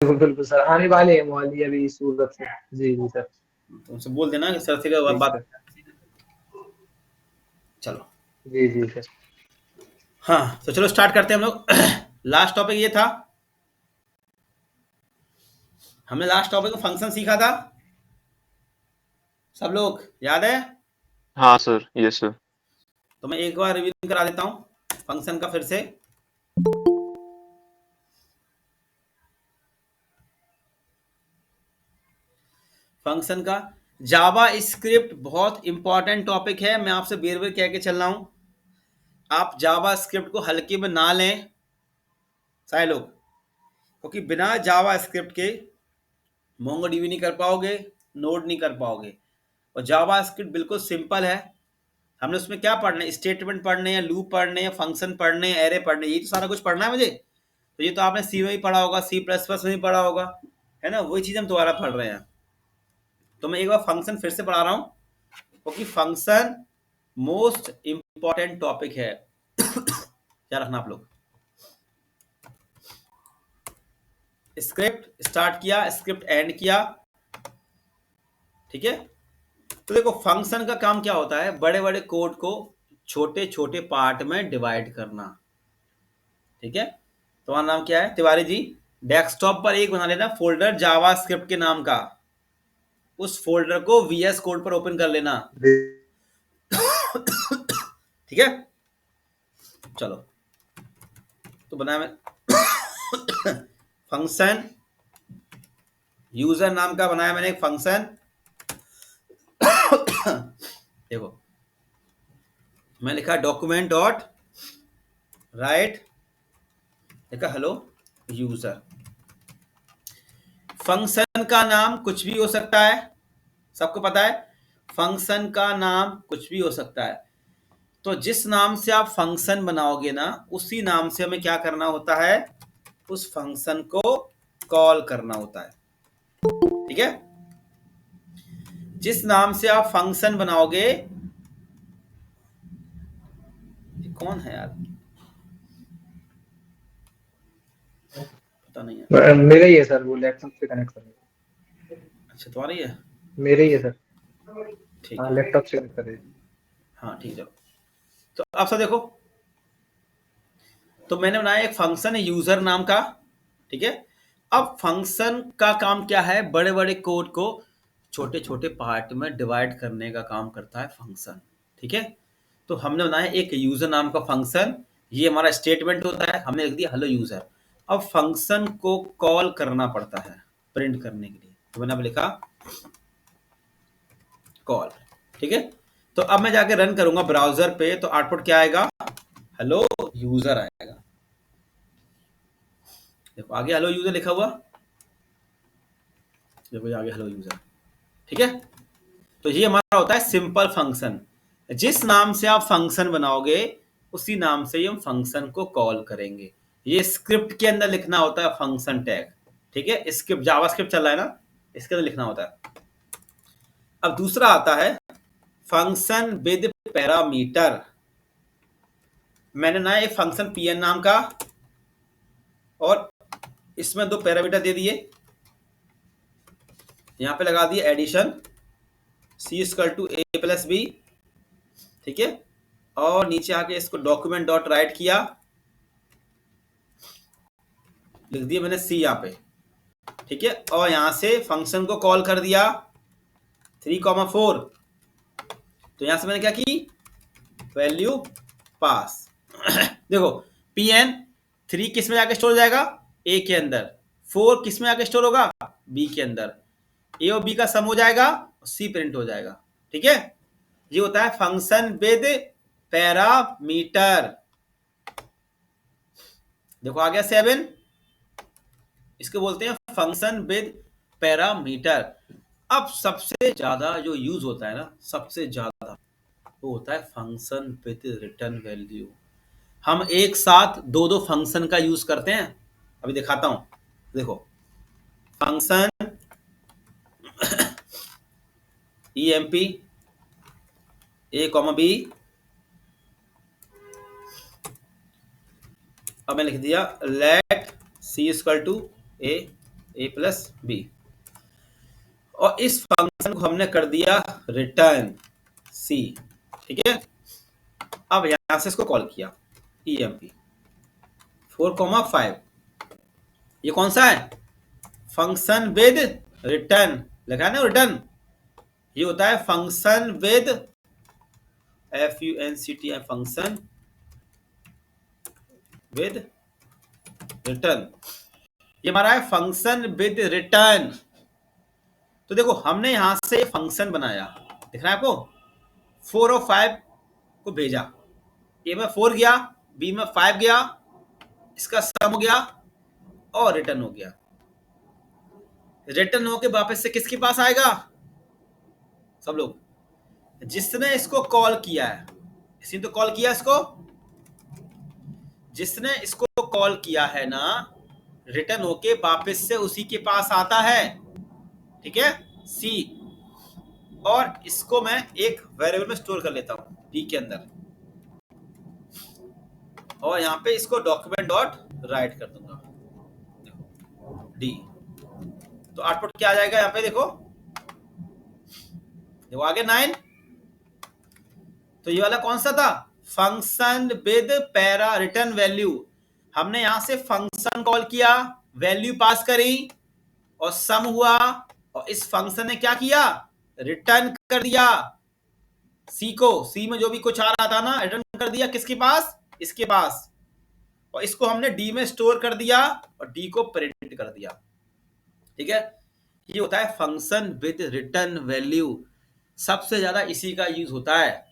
बिल्कुल बिल्कुल सर, आने वाले हैं मौली अभी सूरत से। जी जी सर। तो उनसे बोल देना कि सर से जी बात। सर। चलो। जी जी सर। हाँ तो चलो स्टार्ट करते हैं हम लोग। लास्ट टॉपिक ये था, हमने लास्ट टॉपिक में फंक्शन सीखा था, सब लोग याद है? हाँ सर, यस सर। तो मैं एक बार रिवीजन करा देता हूँ फंक्शन का फिर से। फंक्शन का जावा स्क्रिप्ट बहुत इंपॉर्टेंट टॉपिक है, मैं आपसे बेर बेर कह के चल रहा हूं, आप जावा स्क्रिप्ट को हल्के में ना लें सारे लोग, क्योंकि बिना जावा स्क्रिप्ट के मोंगोडीबी नहीं कर पाओगे, नोड नहीं कर पाओगे। और जावा स्क्रिप्ट बिल्कुल सिंपल है, हमने उसमें क्या पढ़ना है, स्टेटमेंट पढ़ने हैं, लूप पढ़ने हैं, फंक्शन पढ़ने हैं, एरे पढ़ने, यही तो सारा कुछ पढ़ना है मुझे। तो ये तो आपने सी में भी पढ़ा होगा, सी प्लस प्लस में भी पढ़ा होगा, है ना, वही चीज हम दोबारा पढ़ रहे हैं। तो मैं एक बार फंक्शन फिर से पढ़ा रहा हूं, क्योंकि फंक्शन मोस्ट इंपॉर्टेंट टॉपिक है। क्या रखना आप लोग, स्क्रिप्ट स्टार्ट किया, स्क्रिप्ट एंड किया, ठीक है। तो देखो फंक्शन का काम क्या होता है, बड़े बड़े कोड को छोटे छोटे पार्ट में डिवाइड करना, ठीक है। तुम्हारा नाम क्या है तिवारी जी? डेस्कटॉप पर एक बना लेना फोल्डर जावा स्क्रिप्ट के नाम का, उस फोल्डर को वीएस कोड पर ओपन कर लेना, ठीक है। चलो तो बनाया मैं फंक्शन, यूजर नाम का बनाया मैंने एक फंक्शन। देखो मैं लिखा डॉक्यूमेंट डॉट राइट, लिखा हेलो यूजर। फंक्शन का नाम कुछ भी हो सकता है, सबको पता है फंक्शन का नाम कुछ भी हो सकता है। तो जिस नाम से आप फंक्शन बनाओगे ना, उसी नाम से हमें क्या करना होता है, उस फंक्शन को कॉल करना होता है, ठीक है। जिस नाम से आप फंक्शन बनाओगे, कौन है यार, पता नहीं है। मेरा ही है सर, वो लैपटॉप से कनेक्ट कर। अच्छा तुम्हारा ही है, मेरे ही है सर। ठीक हाँ है। लैपटॉप से कनेक्ट कर। हाँ ठीक है। तो अब सब देखो, तो मैंने बनाया एक फंक्शन है यूजर नाम का, ठीक है। अब फंक्शन का काम क्या है, बड़े बड़े कोड को छोटे छोटे पार्ट में डिवाइड करने का काम करता है फंक्शन, ठीक है। तो हमने बनाया एक यूजर नाम का फंक्शन, ये हमारा स्टेटमेंट होता है, हमने लिख दिया हेलो यूजर। अब फंक्शन को कॉल करना पड़ता है प्रिंट करने के लिए, तो मैंने अब लिखा कॉल, ठीक है। तो अब मैं जाके रन करूंगा ब्राउजर पे, तो आउटपुट क्या आएगा, हेलो यूजर आएगा। देखो आगे हेलो यूजर लिखा हुआ, देखो आगे हेलो यूजर, ठीक है। तो ये हमारा होता है सिंपल फंक्शन, जिस नाम से आप फंक्शन बनाओगे उसी नाम से ही हम फंक्शन को कॉल करेंगे। ये स्क्रिप्ट के अंदर लिखना होता है फंक्शन टैग, ठीक है, स्क्रिप्ट जावा स्क्रिप्ट चल रहा है ना, इसके अंदर लिखना होता है। अब दूसरा आता है फंक्शन विद पैरामीटर। मैंने ना एक फंक्शन पीएन नाम का, और इसमें दो पैरामीटर दे दिए, यहां पे लगा दिए addition C equal to A plus B, ठीक है। और नीचे आके इसको डॉक्यूमेंट डॉट राइट किया, लिख दिया मैंने सी यहाँ पे, ठीक है। और यहां से फंक्शन को कॉल कर दिया 3,4, तो यहां से मैंने क्या की, वैल्यू पास। देखो पी एन 3 किस में जाके स्टोर हो जाएगा, ए के अंदर, 4 किस में जाके स्टोर होगा, बी के अंदर, ए और बी का सम हो जाएगा, सी प्रिंट हो जाएगा, ठीक है। ये होता है फंक्शन विद पैरामीटर। देखो आ गया 7, इसको बोलते हैं फंक्शन विद पैरामीटर। अब सबसे ज्यादा जो यूज होता है ना, सबसे ज्यादा वो होता है फंक्शन विद रिटर्न वैल्यू। हम एक साथ दो दो फंक्शन का यूज करते हैं, अभी दिखाता हूं। देखो function EMP A comma B, अब मैं लिख दिया let C equal to A, A plus B, और इस फंक्शन को हमने कर दिया रिटर्न सी। ठीक है, अब यहां से इसको कॉल किया emp 4,5, ये कौन सा है? फंक्शन विद रिटर्न, लिखा है ना रिटर्न, ये होता है function with funct, function with return, ये हमारा है फंक्शन विद रिटर्न। तो देखो हमने यहां से फंक्शन बनाया, दिख रहा है आपको, 4 और 5 को भेजा, ए में 4 गया, बी में 5 गया, इसका सम हो गया और रिटर्न हो गया। रिटर्न होके वापस से किसके पास आएगा? सब लोग, जिसने इसको कॉल किया है, इसने तो कॉल किया इसको, जिसने इसको कॉल किया है ना, रिटर्न होके वापस से उसी के पास आता है। ठीक है, सी, और इसको मैं एक वेरिएबल में स्टोर कर लेता हूं डी के अंदर, और यहां पे इसको डॉक्यूमेंट डॉट राइट कर दूंगा डी। तो आउटपुट क्या आ जाएगा यहाँ पे देखो, देखो आगे 9, तो ये वाला कौन सा था? Function with para return value. हमने यहां से फंक्शन कॉल किया, वैल्यू पास करी और सम हुआ, और इस फंक्शन ने क्या किया? रिटर्न कर दिया सी को, सी में जो भी कुछ आ रहा था ना, रिटर्न कर दिया किसके पास? इसके पास, और इसको हमने डी में स्टोर कर दिया और डी को प्रिंट कर दिया। ठीक है, ये होता है फंक्शन विद रिटर्न वैल्यू, सबसे ज्यादा इसी का यूज होता है।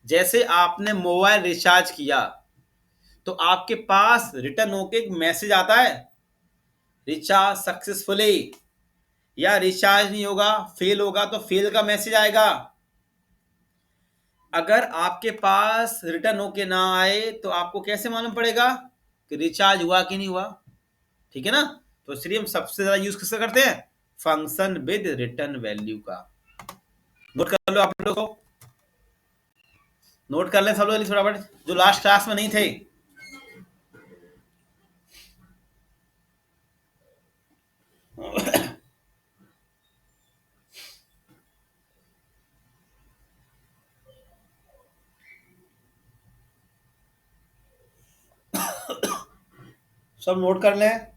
जैसे आपने मोबाइल रिचार्ज किया तो आपके पास रिटर्न होके एक मैसेज आता है, रिचार्ज सक्सेसफुली, या रिचार्ज नहीं होगा, फेल होगा तो फेल का मैसेज आएगा। अगर आपके पास रिटर्न होके ना आए तो आपको कैसे मालूम पड़ेगा कि रिचार्ज हुआ कि नहीं हुआ? ठीक है ना, तो इसलिए हम सबसे ज्यादा यूज किसका करते हैं? फंक्शन विद रिटर्न वैल्यू का। नोट कर लो आप लोग को, नोट कर लें सब लोग फटाफट, जो लास्ट क्लास में नहीं थे। सब नोट कर लें।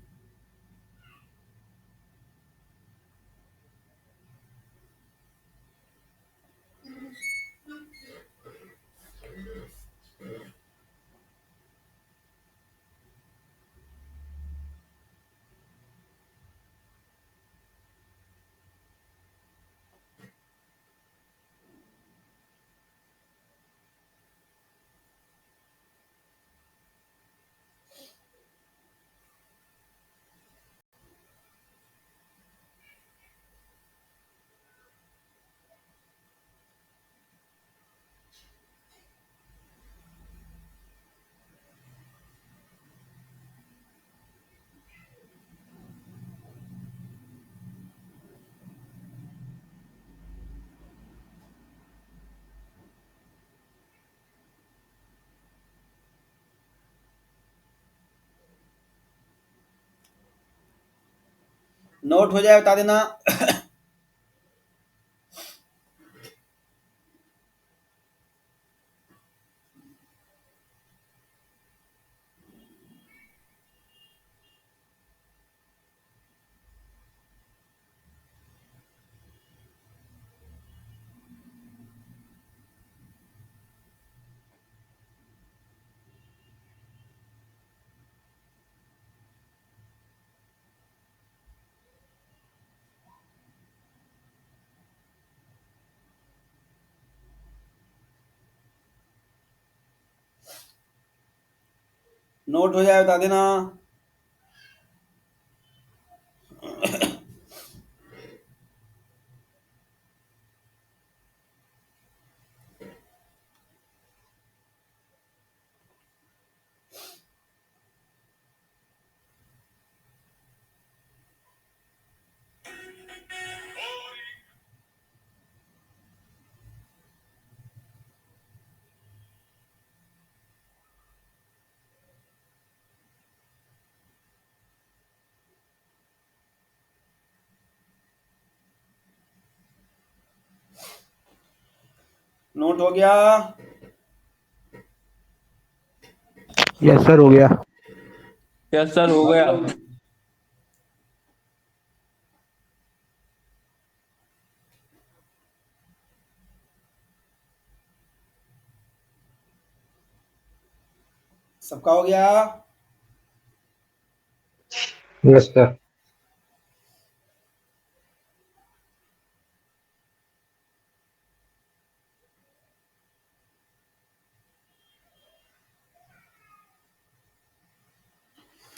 नोट हो जाए बता देना। नोट हो जाए बता देना। नोट हो गया? यस सर, हो गया। यस सर, हो गया। सबका हो गया? Yes sir.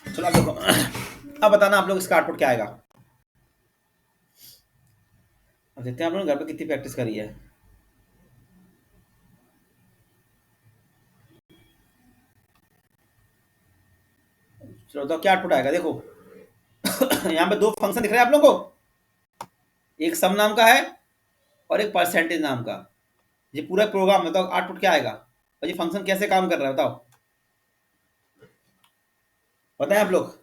चलो अब देखो। अब बताना आप लोग इसका आउटपुट क्या आएगा। अब देखते हैं आप लोग घर पे कितनी प्रैक्टिस करी है। चलो तो क्या आउटपुट आएगा देखो। यहाँ पे दो फंक्शन दिख रहे हैं आप लोगों को, एक सम नाम का है और एक परसेंटेज नाम का। ये पूरा प्रोग्राम बताओ आउटपुट क्या आएगा और ये फंक्शन कैसे काम कर रहा है बताओ, बताएं आप लोग।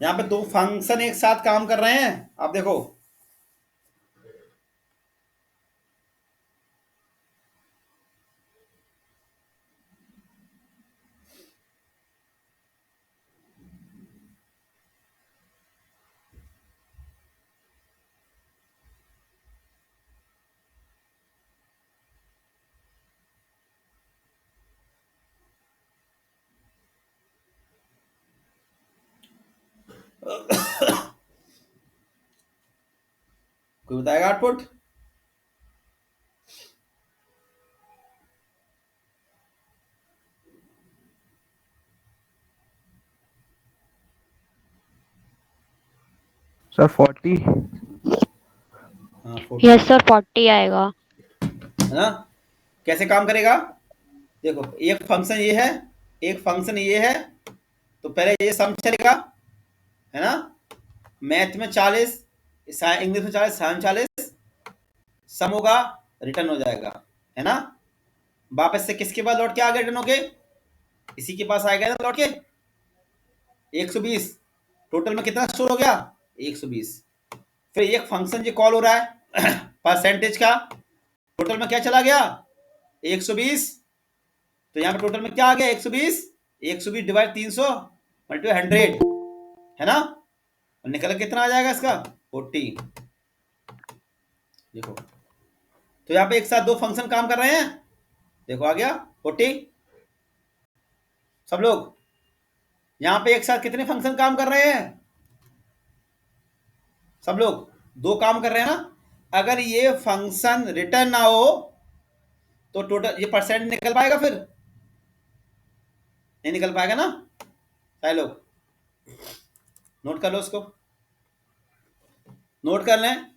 यहाँ पे दो फंक्शन एक साथ काम कर रहे हैं, आप देखो। कोई बताएगा आउटपुट? सर 40। हाँ 40 यस सर 40 आएगा। है ना। कैसे काम करेगा देखो, एक फंक्शन ये है, एक फंक्शन ये है, तो पहले ये सम चलेगा, है ना। मैथ में 40, इंग्लिश में 40, साइंस 40, सम होगा, रिटर्न हो जाएगा, है ना। वापस से किसके पास लौट के आ गए रिटर्न होके, इसी के पास आएगा ना लौट के 120। टोटल में कितना स्टोर हो गया 120। फिर एक फंक्शन जो कॉल हो रहा है परसेंटेज का, टोटल में क्या चला गया 120। तो यहाँ पे टोटल में क्या आ गया 120, 120 डिवाइड 300 मल्टीप्लाई 100, है ना। और निकल के कितना आ जाएगा इसका 40। देखो तो यहाँ पे एक साथ दो फंक्शन काम कर रहे हैं, देखो आ गया 40। सब लोग यहाँ पे एक साथ कितने फंक्शन काम कर रहे हैं, सब लोग दो काम कर रहे हैं ना। अगर ये फंक्शन रिटर्न ना हो तो टोटल ये परसेंट निकल पाएगा, फिर नहीं निकल पाएगा ना। सारे लोग नोट कर लो, उसको नोट कर लें।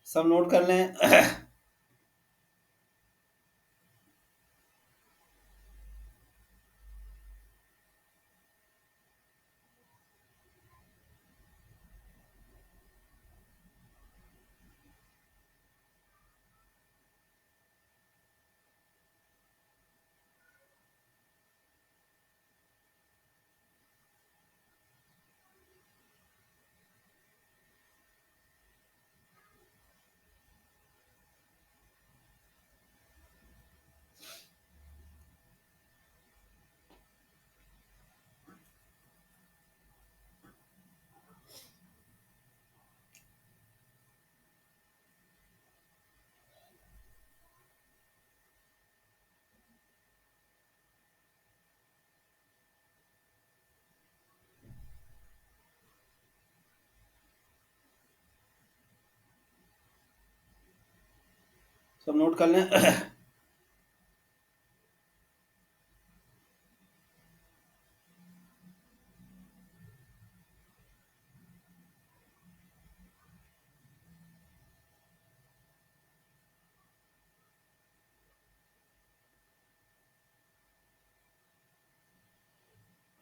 सब नोट कर लें। सब नोट कर लें।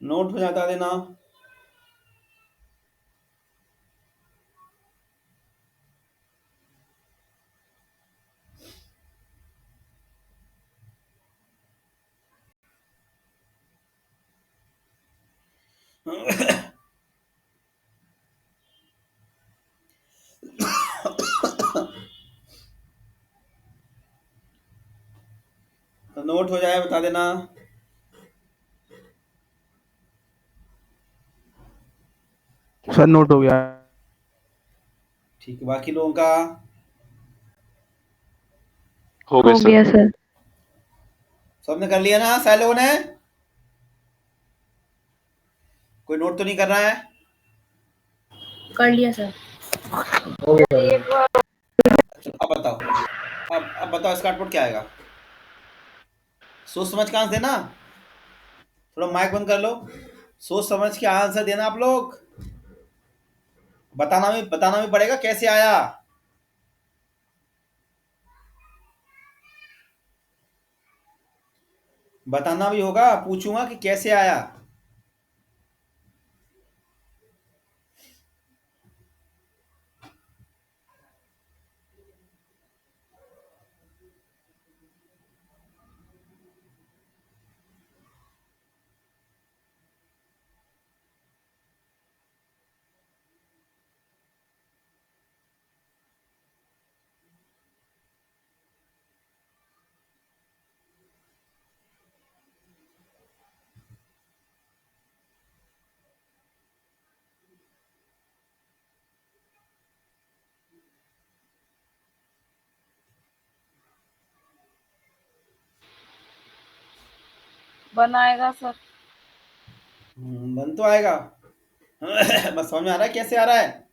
नोट हो जाता देना। तो नोट हो जाए बता देना। सर नोट हो गया। ठीक है, बाकी लोगों का हो गए हो सर। गया सर। सबने कर लिया ना सारे लोगों ने? कोई नोट तो नहीं कर रहा है? कर लिया सर। हो गया। चलो अब बताओ, अब बताओ इसका आउटपुट क्या आएगा? सोच समझ के आंसर देना। थोड़ा माइक बंद कर लो। सोच समझ के आंसर देना आप लोग। बताना भी पड़ेगा कैसे आया। बताना भी होगा, पूछूंगा कि कैसे आया। बनाएगा सर। बन तो आएगा। बस समझ में आ रहा है कैसे आ रहा है?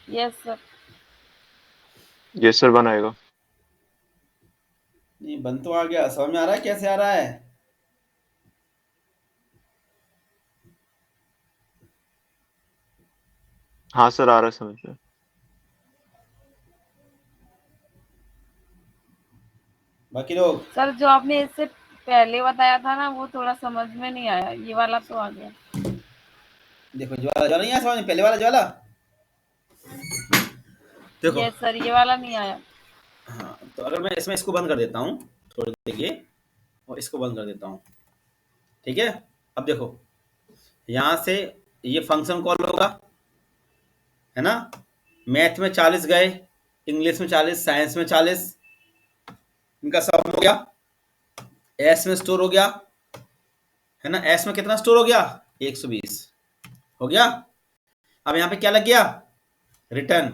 Yes sir. ये सर बनाएगा। नहीं, बन तो आ गया, समझ में आ रहा है कैसे आ रहा है? हाँ सर, आ रहा है समझ में। बाकी लोग सर जो आपने इससे पहले बताया था ना वो थोड़ा समझ में नहीं आया, ये वाला तो आ गया। देखो, ज्वाला नहीं आया समझ में? पहले वाला ज्वाला देखो। यस सर, ये वाला नहीं आया। हाँ, तो अगर मैं इसमें इसको बंद कर देता हूँ थोड़ी देर के लिए, और इसको बंद कर देता हूँ, ठीक है? अब देखो, यहाँ से ये फंक्शन कॉल होगा, है ना? मैथ में 40 गए, इंग्लिश में 40, साइंस में 40, इनका सब हो गया। एस में स्टोर हो गया, है ना? एस में कितना स्टोर हो गया? 120 हो गया। अब यहाँ पे क्या लग गया? रिटर्न।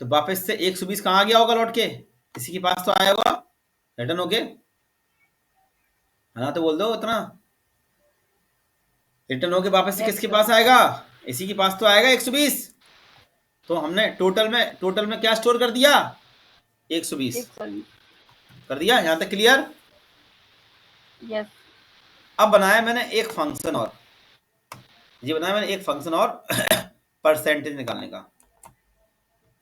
तो वापस से 120 कहाँ आ गया होगा लौट के? इसी के पास तो आया होगा रिटर्न होके, है ना? तो बोल दो उतना। रिटर्न होके वापस से यस किसके सर। पास आएगा? इसी के पास तो आएगा 120। तो हमने टोटल में क्या स्टोर कर दिया? 120 120। कर दिया। यहाँ तक क्लियर? यस। अब बनाया मैंने एक फंक्शन और, ये बनाया मैंने एक फंक्शन और परसेंटेज निकालने का।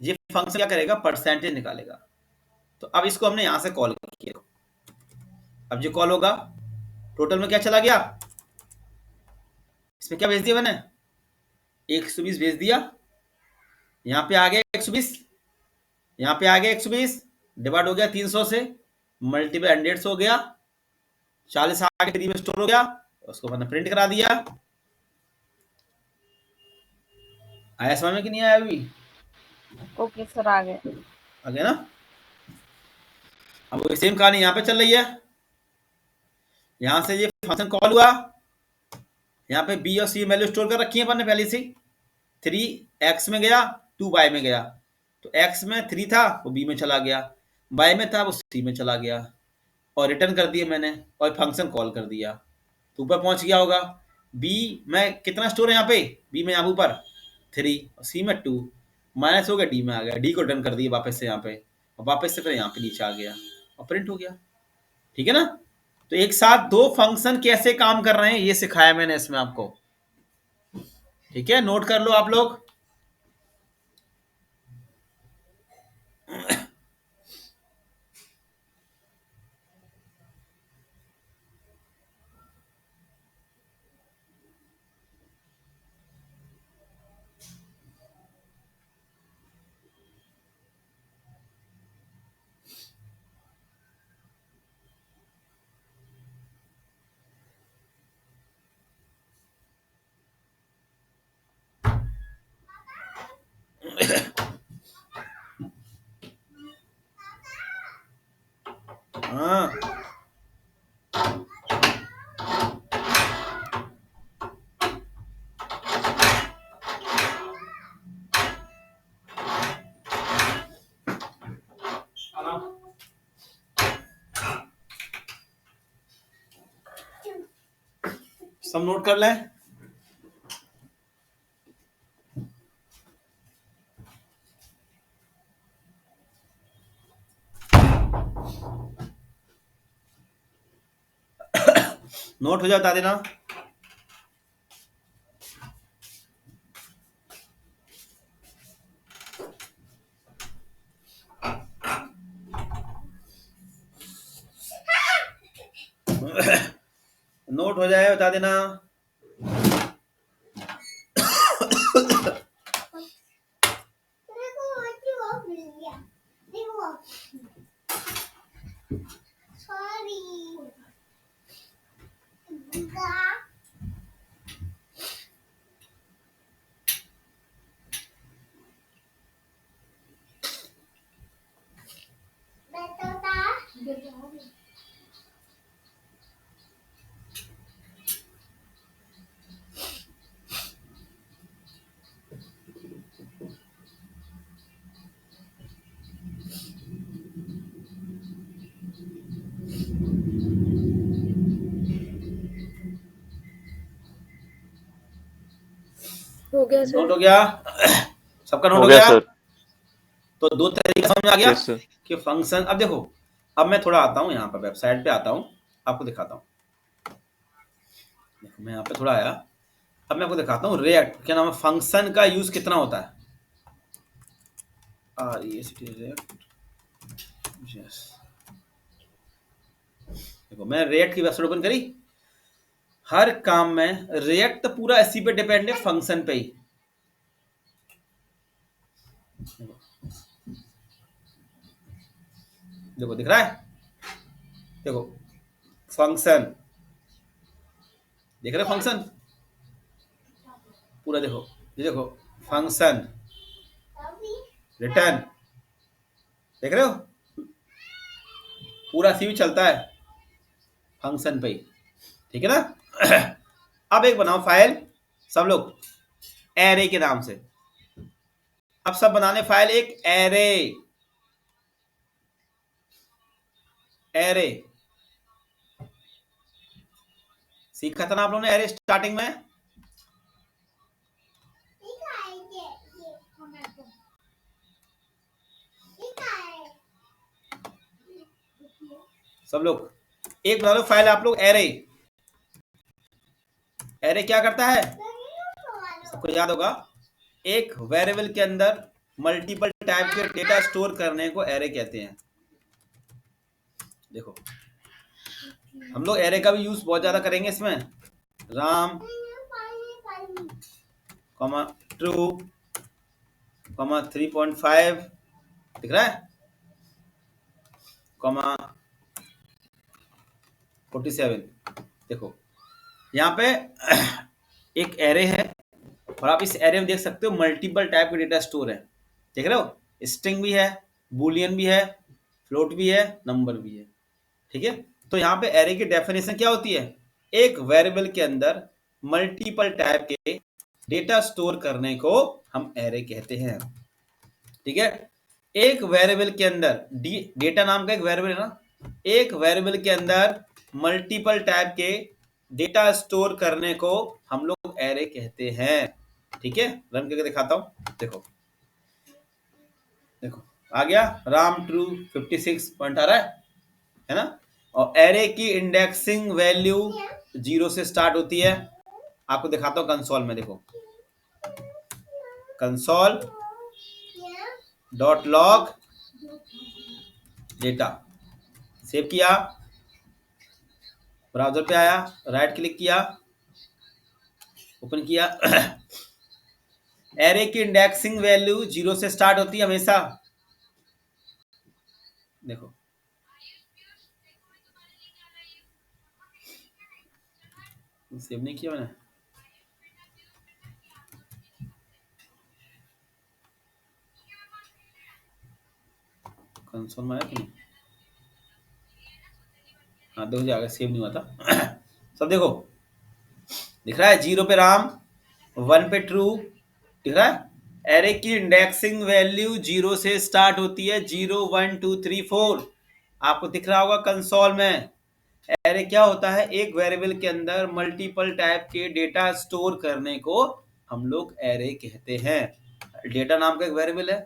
ये फंक्शन क्या करेगा? परसेंटेज निकालेगा। तो अब इसको हमने यहां से कॉल किया। अब जो कॉल होगा, टोटल में क्या चला गया? इसमें क्या भेज दिया मैंने? 120 भेज दिया। यहाँ पे आ गया 120, यहाँ पे आ गया 120, डिवाइड हो गया 300 से, मल्टीप्लाई 100 से हो गया, 40 आगे 3 में स्टोर हो गया, उसको मैंने प्रिंट करा दिया। आया समझ में कि नहीं आया अभी? ओके सर, आ गए। आ गया ना? अब वही सेम कहानी यहाँ पे चल रही है। यहाँ से ये फंक्शन कॉल हुआ, यहाँ पे बी और सी वैल्यू स्टोर कर रखी है अपन ने पहले से। 3x में गया, 2y में गया। तो x में 3 था वो b में चला गया, y में था वो c में चला गया, और रिटर्न कर दिया मैंने, और फंक्शन कॉल कर दिया। तो ऊपर पहुंच गया होगा। b में कितना स्टोर है यहाँ पे? b में यहाँ ऊपर 3 और c में 2, माइनस हो गया, d में आ गया, d को रिटर्न कर दिया वापस से यहाँ पे, और वापस से फिर यहाँ पे नीचे आ गया और प्रिंट हो गया। ठीक है ना? तो एक साथ दो फंक्शन कैसे काम कर रहे हैं ये सिखाया मैंने इसमें आपको। ठीक है, नोट कर लो आप लोग। सब नोट कर लें। नोट हो जाए बता देना। नोट हो जाए बता देना। हो गया नोट सर। हो गया सबका? नोट हो हो गया गया। सर। तो दो तरीके समझ में आ गया यस सर। कि फंक्शन। अब देखो, अब मैं थोड़ा आता हूँ यहाँ पर, वेबसाइट पे आता हूँ, आपको दिखाता हूँ। देखो मैं यहाँ पे थोड़ा आया, अब मैं आपको दिखाता हूँ रिएक्ट क्या नाम है, फंक्शन का यूज कितना होता है। React, yes. देखो मैं रिएक्ट की वेबसाइट ओपन करी, हर काम में रिएक्ट तो पूरा इसी पे डिपेंड है, फंक्शन पे ही। देखो दिख रहा है, देखो फंक्शन, देख रहे फंक्शन पूरा, देखो ये देखो फंक्शन रिटर्न, देख रहे हो पूरा सी भी चलता है फंक्शन पे ही, ठीक है ना। अब एक बनाओ फाइल सब लोग एरे के नाम से। अब सब बनाने फाइल एक एरे, एरे सीखा था ना आप लोगों ने एरे स्टार्टिंग में। सब लोग एक बना लो फाइल आप लोग एरे। एरे क्या करता है सबको याद होगा, एक वेरिएबल के अंदर मल्टीपल टाइप के डेटा स्टोर करने को एरे कहते हैं। देखो हम लोग एरे का भी यूज बहुत ज्यादा करेंगे इसमें। राम कॉमा ट्रू कॉमा 3.5 दिख रहा है, कॉमा 47। देखो यहाँ पे एक एरे है और आप इस एरे में देख सकते हो मल्टीपल टाइप के डेटा स्टोर है, देख रहे हो, स्ट्रिंग भी है, बूलियन भी है, फ्लोट भी है, नंबर भी है, ठीक है। तो यहाँ पे एरे की डेफिनेशन क्या होती है, एक वेरिएबल के अंदर मल्टीपल टाइप के डेटा स्टोर करने को हम एरे कहते हैं, ठीक है। एक वेरिएबल के अंदर डेटा नाम का एक वेरिएबल है ना, एक वेरिएबल के अंदर मल्टीपल टाइप के डेटा स्टोर करने को हम लोग एरे कहते हैं, ठीक है। रन करके दिखाता हूं, देखो देखो आ गया राम ट्रू 56 पॉइंट आ रहा है ना। और एरे की इंडेक्सिंग वैल्यू 0 से स्टार्ट होती है, आपको दिखाता हूं कंसोल में। देखो console dot log data, save किया, ब्राउजर पे आया, राइट क्लिक किया, ओपन किया। एरे की इंडेक्सिंग वैल्यू 0 से स्टार्ट होती है हमेशा। देखो सेव नहीं किया मैंने, कंसोल में आया कि नहीं, हाँ देखो जाएगा, सेव नहीं हुआ था। सब देखो दिख रहा है, 0 पे राम, 1 पे ट्रू, दिख रहा है। एरे की इंडेक्सिंग वैल्यू 0 से स्टार्ट होती है, 0 1 2 3 4, आपको दिख रहा होगा कंसोल में। एरे क्या होता है? एक वेरिएबल के अंदर मल्टीपल टाइप के डेटा स्टोर करने को हम लोग एरे कहते हैं। डेटा नाम का एक वेरिएबल है,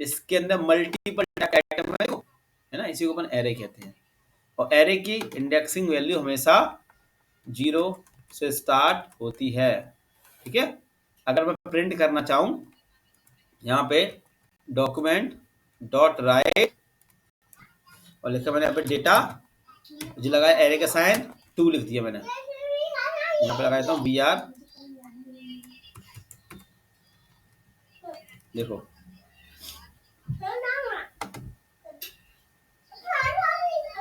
इसके अंदर मल्टीपल आइटम है ना, इसी को अपन एरे कहते हैं। और एरे की इंडेक्सिंग वैल्यू हमेशा 0 से स्टार्ट होती है। ठीक है, अगर मैं प्रिंट करना चाहूं, यहाँ पे डॉक्यूमेंट डॉट राइट और लिखा मैंने यहाँ पे डेटा, जो लगाया एरे का साइन 2 लिख दिया मैंने, यहाँ पे लगा देता हूँ BR। देखो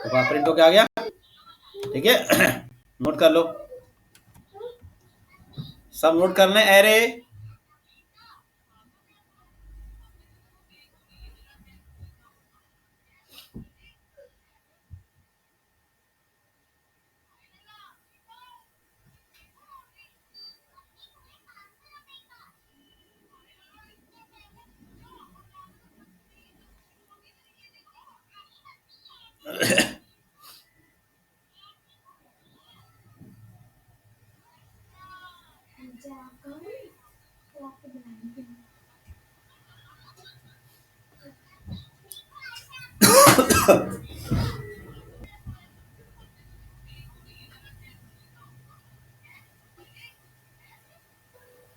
प्रिंट होके आ गया। ठीक है, नोट कर लो, सब नोट कर लें। एरे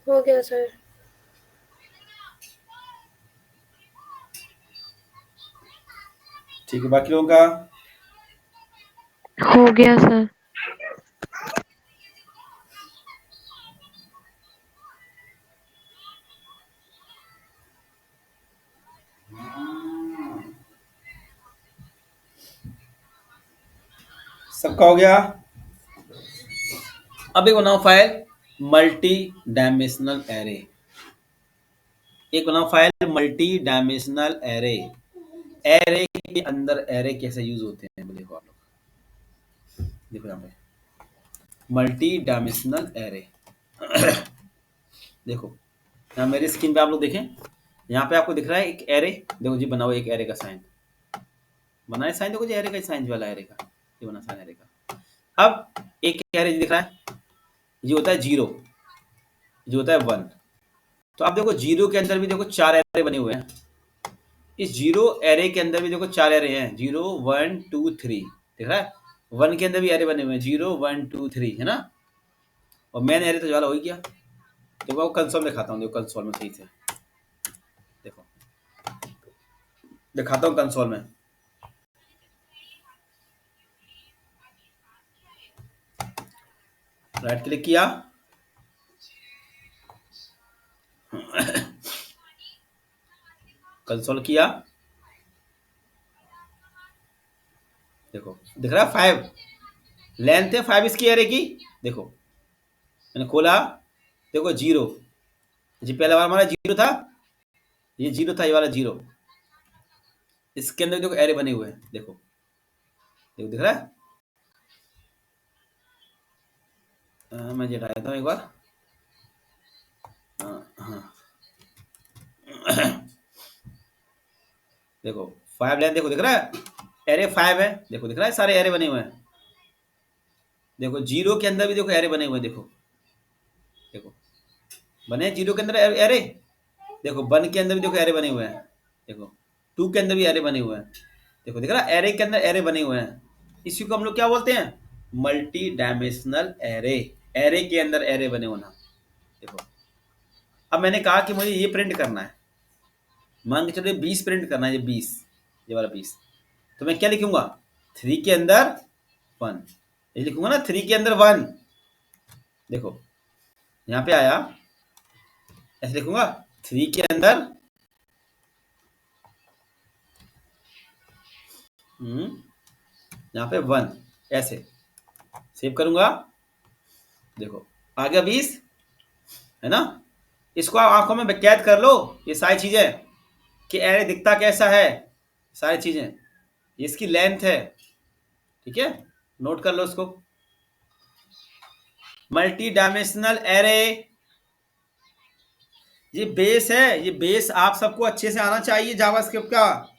हो गया सर। ठीक है, बाकी लोगों का हो गया सर। सबका हो गया। अब एक बनाओ फाइल मल्टी डायमेंशनल एरे। एक बनाओ file multi dimensional array. Array के अंदर एरे कैसे यूज होते हैं देखो आप लोग, देखो यहाँ पे मल्टी डायमेंशनल एरे। देखो यहाँ मेरी स्क्रीन पे आप लोग देखें, यहाँ पे आपको दिख रहा है एक एरे। देखो जी, बनाओ एक एरे का साइन, बनाए साइन। देखो जी, एरे का साइन वाला एरे का, ये बना साइन एरे का। अब एक एरे दिख रहा है, ये होता है 0, ये होता है 1। तो आप देखो 0 के अंदर भी देखो 4 एरे बने हुए हैं। इस 0 एरे के अंदर भी देखो 4 एरे हैं, 0 1 2 3, दिख रहा है। 1 के अंदर भी एरे बने हुए हैं, 0 1 2 3, है ना। और मेन एरे तो ज्यादा हो ही गया। देखो मैं कंसोल में दिखाता हूँ, देखो कंसोल में सही से देखो, दिखाता हूँ कंसोल में। राइट क्लिक किया, कंसोल किया, देखो दिख रहा है 5 लेंथ है, 5 इसकी एरे की। देखो मैंने खोला, देखो 0, जी पहला बार हमारा 0 था, ये 0 था, ये वाला 0। इसके अंदर देखो एरे बने हुए हैं, देखो देखो दिख रहा है। मैं हटा देता हूँ एक बार। हाँ देखो 5 लेंथ, देखो दिख रहा है एरे 5 है, देखो दिख रहा है सारे एरे बने हुए हैं। देखो 0 के अंदर भी देखो एरे बने हुए हैं, देखो देखो बने 0 के अंदर एरे। देखो 1 के अंदर भी देखो एरे बने हुए हैं, देखो 2 के अंदर भी एरे बने हुए हैं। देखो दिख रहा है एरे के अंदर एरे बने हुए हैं। इसी को हम लोग क्या बोलते हैं? Multi dimensional array. एरे के अंदर एरे बने होना। देखो अब मैंने कहा कि मुझे ये प्रिंट करना है, मान के चलो 20 प्रिंट करना है, ये 20, ये वाला 20। तो मैं क्या लिखूंगा? 3 के अंदर 1, ये लिखूंगा ना, 3 के अंदर 1। देखो यहाँ पे आया, ऐसे लिखूंगा 3 के अंदर यहाँ पे 1, ऐसे सेव करूंगा। देखो आ गया 20, है ना। इसको आप आंखों में कैद कर लो, ये सारी चीजें कि एरे दिखता कैसा है, सारी चीजें, ये इसकी लेंथ है। ठीक है, नोट कर लो इसको। मल्टी डायमेंशनल एरे, ये बेस है, ये बेस आप सबको अच्छे से आना चाहिए जावास्क्रिप्ट का।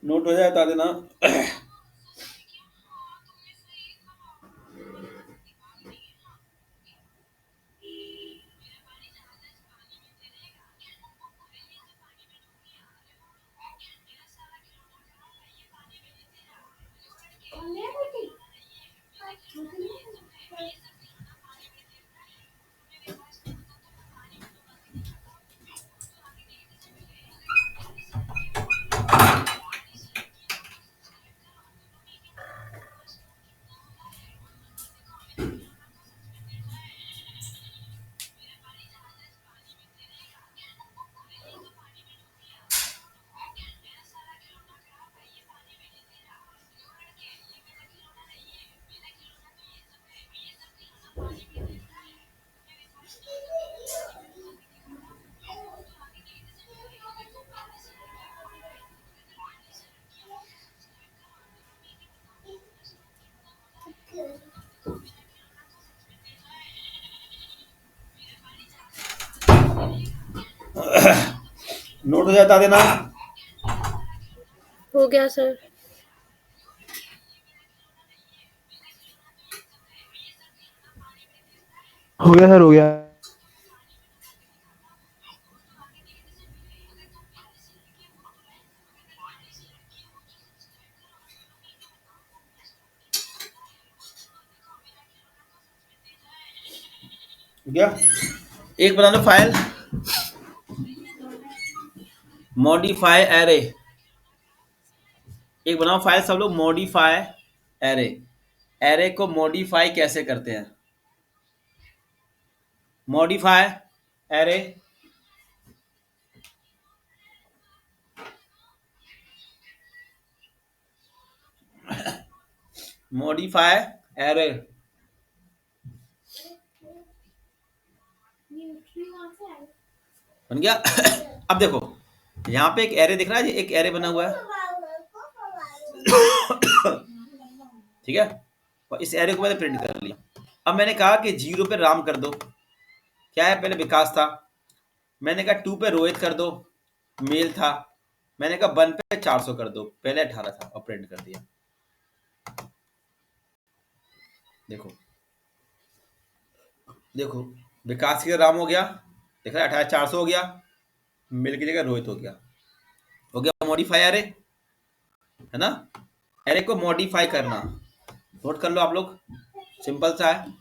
नोट हो जाए बता देना। नोट हो जाए बता देना। हो गया सर। हो गया सर, हो गया। हो गया। एक बना लो फाइल, मॉडिफाई एरे। एक बनाओ फाइल सब लोग, मॉडिफाई एरे। एरे को मॉडिफाई कैसे करते हैं? Modify array. मॉडिफाई एरे बन गया। अब देखो यहाँ पे एक एरे दिख रहा है, एक एरे बना हुआ है, ठीक है। और इस एरे को मैंने प्रिंट कर लिया। अब मैंने कहा कि 0 पे राम कर दो, क्या है, पहले विकास था। मैंने कहा 2 पे रोहित कर दो, मेल था। मैंने कहा 1 पे 400 कर दो, पहले 18 था, और प्रिंट कर दिया। देखो देखो, विकास की जगह राम हो गया, देख रहा है, 18 400 हो गया, मेल की जगह रोहित हो गया। हो गया मॉडिफाई एरे, है ना। एरे को मॉडिफाई करना, नोट कर लो आप लोग, सिंपल सा है।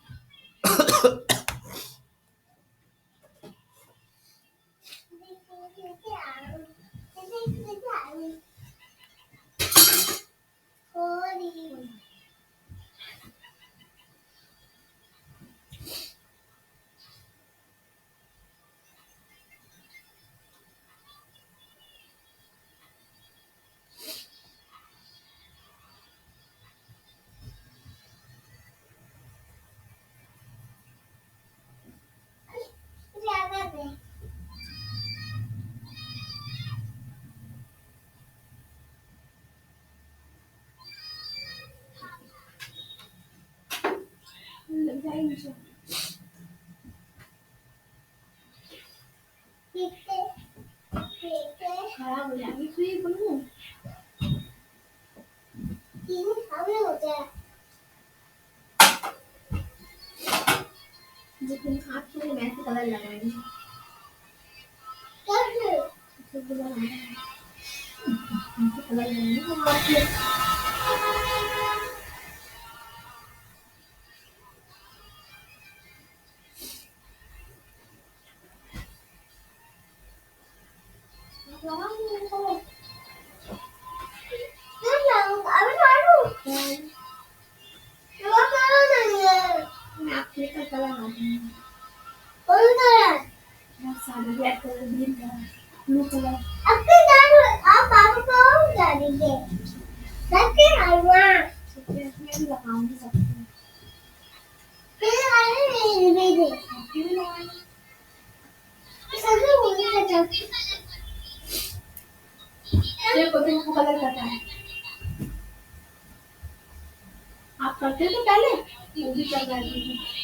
आप करते थे पहले, वो भी चल रहा है।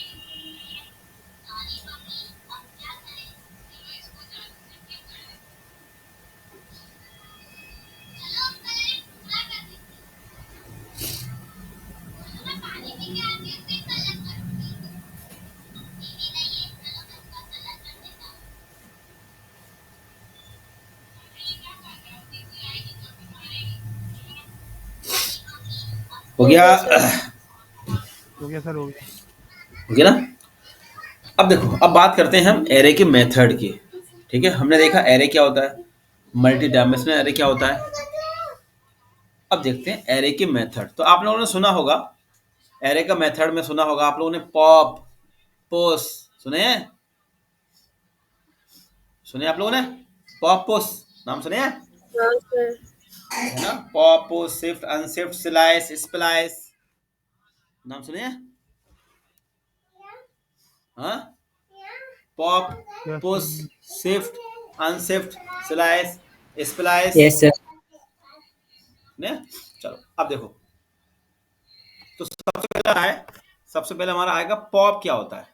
हो गया? हो गया सर, हो गया। हो गया ना? अब देखो, अब बात करते हैं हम एरे के मेथड की। ठीक है, हमने देखा एरे क्या होता है, मल्टी डायमेंशनल एरे क्या होता है। अब देखते हैं एरे के मेथड। तो आप लोगों ने सुना होगा, एरे का मेथड में सुना होगा आप लोगों ने पॉप, पुश, सुने हैं? सुने आप लोगों ने? पॉप पुश नाम सुने हैं, हाँ सर। है ना? Pop push, shift unshift, slice splice, नाम सुने हैं? हाँ, pop yes push, sir. Shift unshift, slice splice. Yes sir. ने चलो अब देखो, तो सबसे पहला है, सबसे पहले हमारा आएगा पॉप क्या होता है।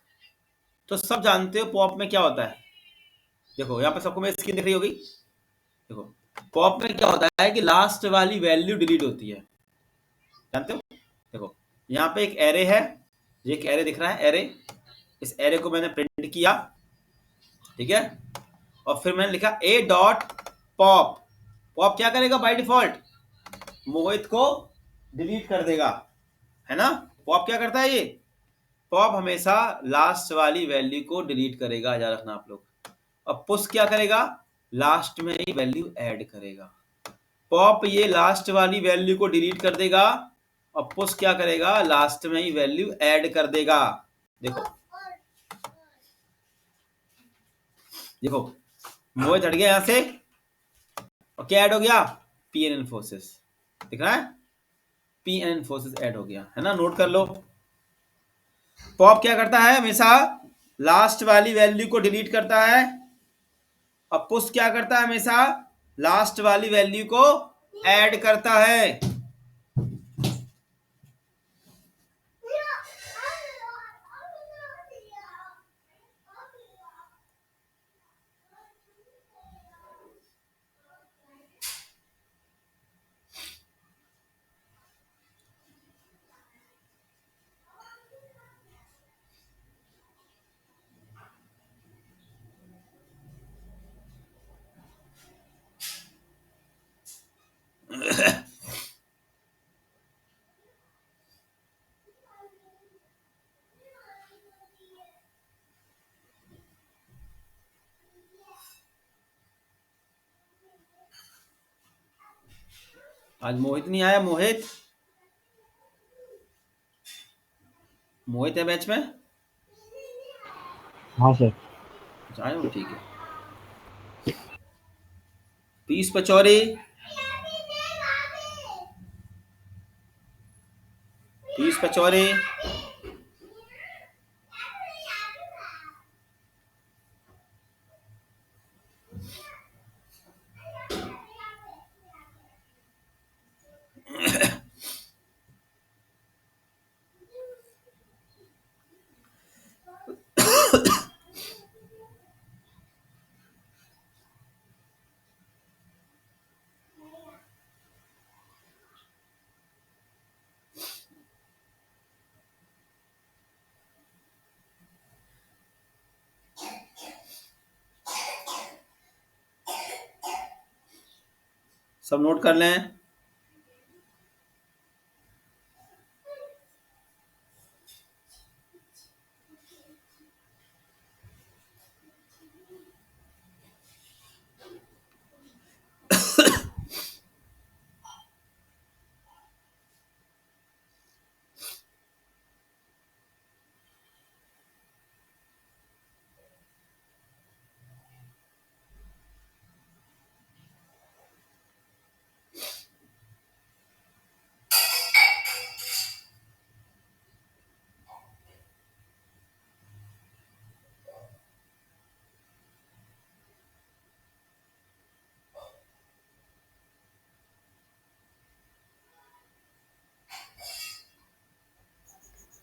तो सब जानते हो पॉप में क्या होता है। देखो यहाँ पे सबको मेरी स्क्रीन दिख रही होगी। देखो पॉप में क्या होता है कि लास्ट वाली वैल्यू डिलीट होती है, जानते हो? देखो यहाँ पे एक एरे है, ये एक एरे दिख रहा है, एरे। इस एरे को मैंने प्रिंट किया, ठीक है, और फिर मैंने लिखा ए डॉट पॉप। पॉप क्या करेगा बाय डिफॉल्ट? मोहित को डिलीट कर देगा, है ना? पॉप क्या करता है ये? पॉप हमेशा लास्ट वाली वैल्यू को डिलीट करेगा, याद रखना आप लोग। और पुश क्या करेगा? लास्ट में ही वैल्यू ऐड करेगा। पॉप ये लास्ट वाली वैल्यू को डिलीट कर देगा और पुश क्या करेगा? लास्ट में ही वैल्यू ऐड कर देगा। देखो देखो, मोहित हट गया यहां से और क्या ऐड हो गया? पीएन इन्फोसिस, दिख रहा है? पीएन इन्फोसिस ऐड हो गया, है ना? नोट कर लो। पॉप क्या करता है? हमेशा लास्ट वाली वैल्यू को डिलीट करता है। और पुश क्या करता है? हमेशा लास्ट वाली वैल्यू को ऐड करता है। आज मोहित नहीं आया। मोहित, मोहित है बैच में? हाँ सर। आए हो, ठीक है। पीस पचौरी, पीस पचौरी, सब नोट कर लें।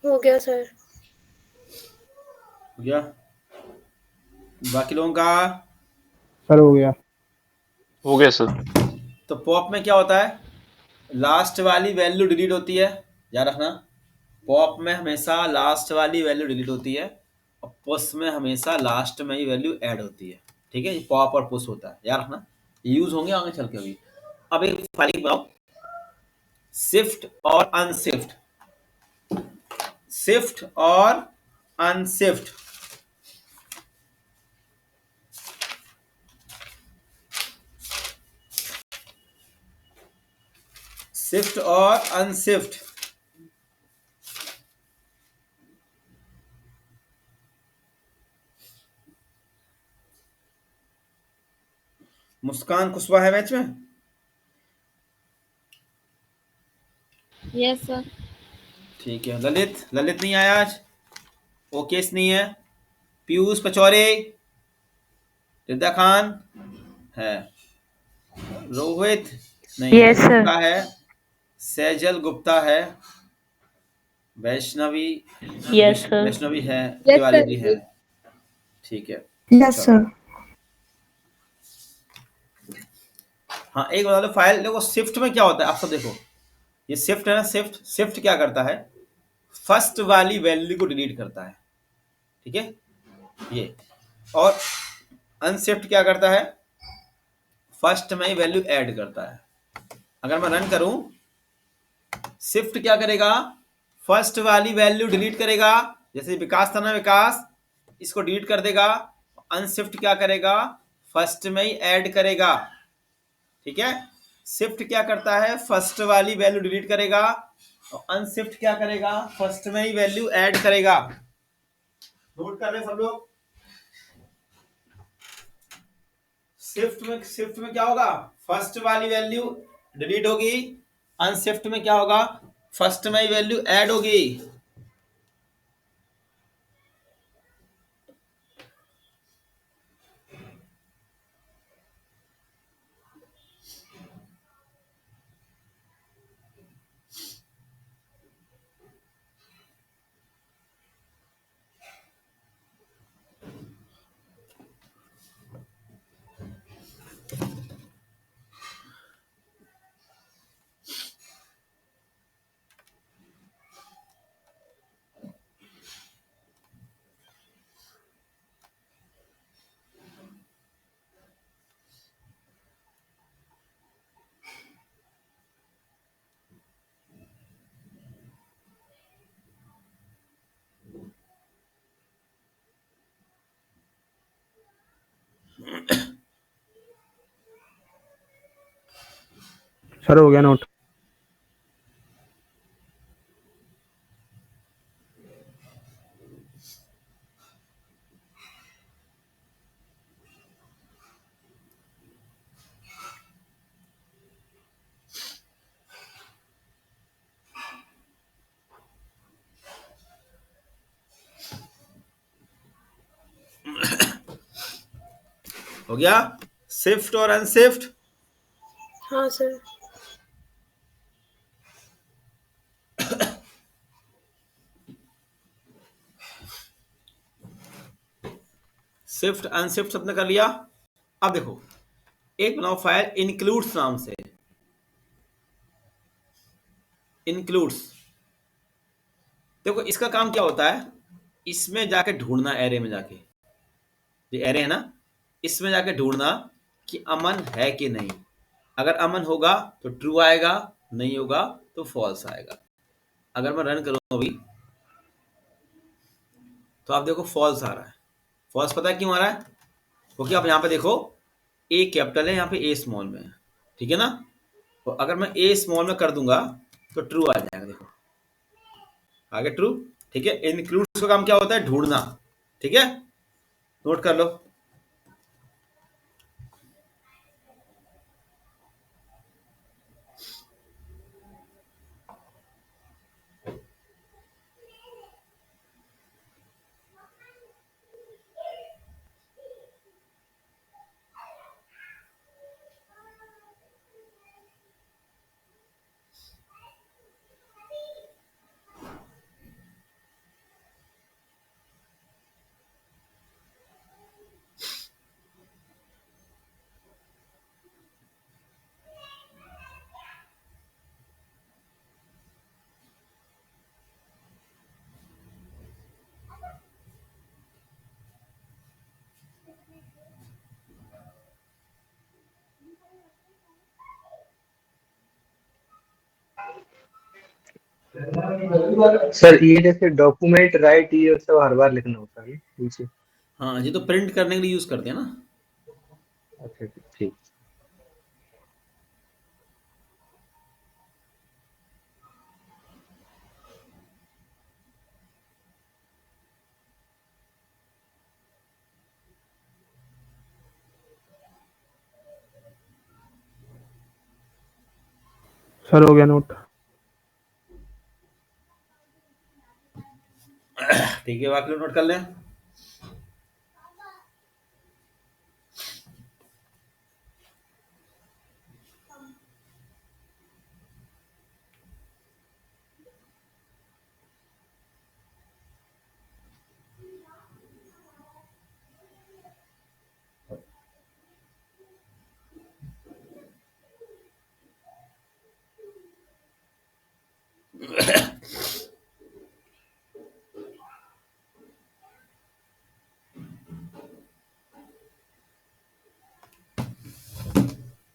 हो गया सर। हो गया? बाकी लोगों का? सर हो गया। हो गया सर। तो पॉप में क्या होता है? लास्ट वाली वैल्यू डिलीट होती है, याद रखना। पॉप में हमेशा लास्ट वाली वैल्यू डिलीट होती है और पुश में हमेशा लास्ट में ही वैल्यू ऐड होती है। ठीक है, ये पॉप और पुश होता है, याद रखना। ये यूज होंगे आगे चल के। अभी अब एक फाइल बनाओ, शिफ्ट और अनशिफ्ट, शिफ्ट और अनशिफ्ट। शिफ्ट और अनशिफ्ट। मुस्कान कुशवाहा है मैच में? Yes sir. ठीक है। ललित, ललित नहीं आया आज। ओकेश नहीं है। पीयूष पचौरे, रिदा खान है, रोहित नहीं है, Yes, sir. गुप्ता है, सैजल गुप्ता है, वैष्णवी, Yes, sir. वैष्णवी है, Yes, तिवारी sir. जी है। ठीक है। Yes, चलो। sir. हाँ, एक बता दो, फाइल देखो शिफ्ट में क्या होता है, आप सब देखो। ये शिफ्ट है ना, शिफ्ट, शिफ्ट क्या करता है, फर्स्ट वाली वैल्यू को डिलीट करता है, ठीक है ये। और अनशिफ्ट क्या करता है, फर्स्ट में ही वैल्यू ऐड करता है। अगर मैं रन करूं, शिफ्ट क्या करेगा, फर्स्ट वाली वैल्यू डिलीट करेगा, जैसे विकास था ना, विकास, इसको डिलीट कर देगा। अनशिफ्ट क्या करेगा, फर्स्ट में ही ऐड करेगा, ठीक है। शिफ्ट क्या करता है, फर्स्ट वाली वैल्यू डिलीट करेगा, और अनशिफ्ट क्या करेगा, फर्स्ट में ही वैल्यू ऐड करेगा। नोट कर रहे सब लोग। शिफ्ट में क्या होगा, फर्स्ट वाली वैल्यू डिलीट होगी, अनशिफ्ट में क्या होगा, फर्स्ट में ही वैल्यू ऐड होगी। सर हो गया नोट। हो गया शिफ्ट और अनशिफ्ट। हाँ सर। शिफ्ट अनशिफ्ट सबने कर लिया। अब देखो, एक बनाओ फाइल इंक्लूड्स नाम से, इंक्लूड्स। देखो इसका काम क्या होता है, इसमें जाके ढूंढना, एरे में जाके, ये एरे है ना, इसमें जाके ढूंढना कि अमन है कि नहीं। अगर अमन होगा तो ट्रू आएगा, नहीं होगा तो फॉल्स आएगा। अगर मैं रन करूं अभी, तो आप देखो फॉल्स आ रहा है। फॉल्स पता है क्यों आ रहा है, क्योंकि आप यहाँ पे देखो ए कैपिटल है, यहाँ पे ए स्मॉल में है, ठीक है ना। तो अगर मैं ए स्मॉल में कर दूंगा तो ट्रू आ जाएगा, देखो आगे ट्रू, ठीक है। इंक्लूड्स का काम क्या होता है, ढूंढना, ठीक है, नोट कर लो। सर ये जैसे डॉक्यूमेंट राइट ये सब हर बार लिखना होता है ना पीछे। हाँ, ये तो प्रिंट करने के लिए यूज करते हैं ना। अच्छा ठीक। सर हो गया नोट। ठीक है, बाकी लोग नोट कर लें।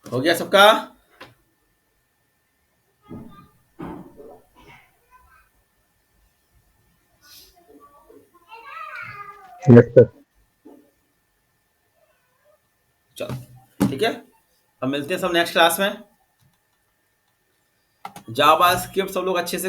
हो गया सबका? Yes sir. चलो ठीक है, अब मिलते हैं सब नेक्स्ट क्लास में। जावा स्क्रिप्ट सब लोग अच्छे से